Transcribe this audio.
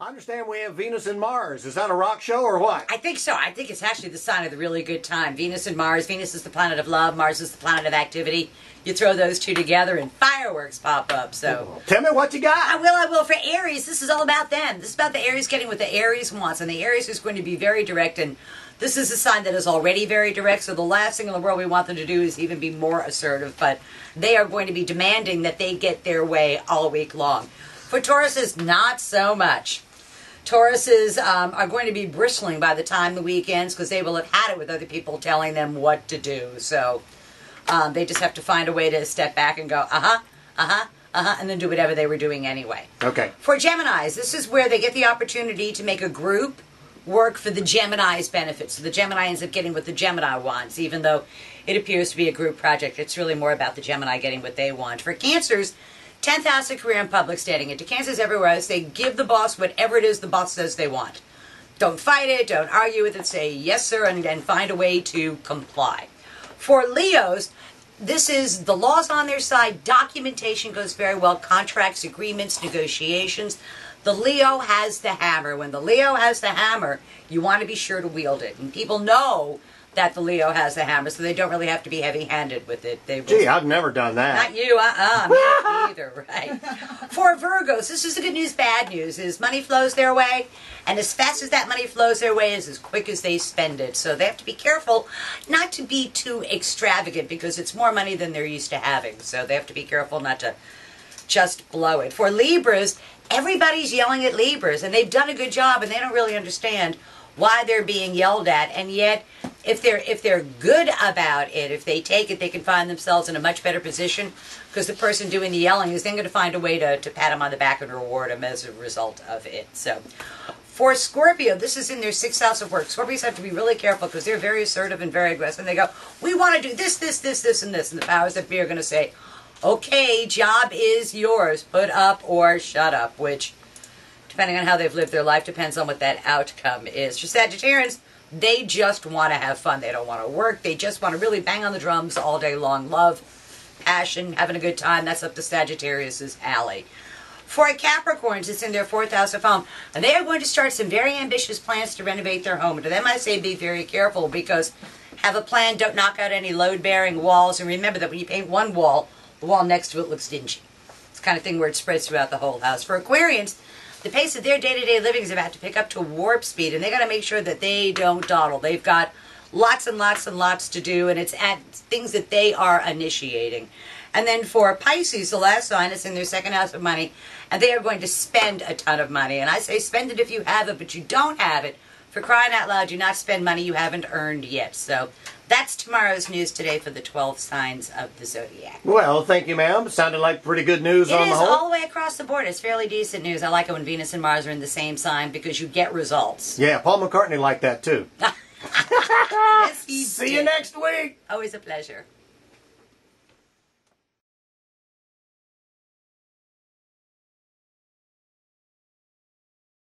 I understand we have Venus and Mars. Is that a rock show or what? I think so. I think it's actually the sign of the really good time. Venus and Mars. Venus is the planet of love. Mars is the planet of activity. You throw those two together and fireworks pop up. So tell me what you got. I will. For Aries, this is all about them. This is about the Aries getting what the Aries wants. And the Aries is going to be very direct. And this is a sign that is already very direct. So the last thing in the world we want them to do is even be more assertive. But they are going to be demanding that they get their way all week long. For Tauruses, not so much. Tauruses are going to be bristling by the time the week ends because they will have had it with other people telling them what to do. So they just have to find a way to step back and go, and then do whatever they were doing anyway. Okay. For Geminis, this is where they get the opportunity to make a group work for the Gemini's benefit. So the Gemini ends up getting what the Gemini wants, even though it appears to be a group project. It's really more about the Gemini getting what they want. For Cancers, 10th house of career and public standing. And to Cancers everywhere else, they give the boss whatever it is the boss says they want. Don't fight it, don't argue with it, say yes sir, and find a way to comply. For Leos, this is the laws on their side, documentation goes very well, contracts, agreements, negotiations. The Leo has the hammer. When the Leo has the hammer, you want to be sure to wield it. And people know that the Leo has the hammer, so they don't really have to be heavy-handed with it. Gee, I've never done that. Not you, me either, right? For Virgos, this is the good news, bad news, is money flows their way, and as fast as that money flows their way is as quick as they spend it. So they have to be careful not to be too extravagant because it's more money than they're used to having. So they have to be careful not to just blow it. For Libras, everybody's yelling at Libras, and they've done a good job, and they don't really understand why they're being yelled at, and yet if they're good about it, if they take it, they can find themselves in a much better position because the person doing the yelling is then going to find a way to pat them on the back and reward them as a result of it. So for Scorpio, this is in their 6th house of work. Scorpios have to be really careful because they're very assertive and very aggressive. And they go, we want to do this, this, this, this, and this. And the powers that be are going to say, okay, job is yours. Put up or shut up, which, depending on how they've lived their life, depends on what that outcome is. For Sagittarians, they just want to have fun. They don't want to work. They just want to really bang on the drums all day long. Love, passion, having a good time. That's up to Sagittarius' alley. For Capricorns, it's in their 4th house of home. And they are going to start some very ambitious plans to renovate their home. To them, I say be very careful because have a plan. Don't knock out any load-bearing walls. And remember that when you paint one wall, the wall next to it looks dingy. It's the kind of thing where it spreads throughout the whole house. For Aquarians, the pace of their day-to-day living is about to pick up to warp speed, and they got to make sure that they don't dawdle. They've got lots and lots and lots to do, and it's at things that they are initiating. And then for Pisces, the last sign, is in their 2nd house of money, and they are going to spend a ton of money. And I say spend it if you have it, but you don't have it. For crying out loud, do not spend money you haven't earned yet. So that's tomorrow's news today for the 12 signs of the zodiac. Well, thank you, ma'am. Sounded like pretty good news on the whole. It is all the way across the board. It's fairly decent news. I like it when Venus and Mars are in the same sign because you get results. Yeah, Paul McCartney liked that too. Yes, he See did. you next week. Always a pleasure.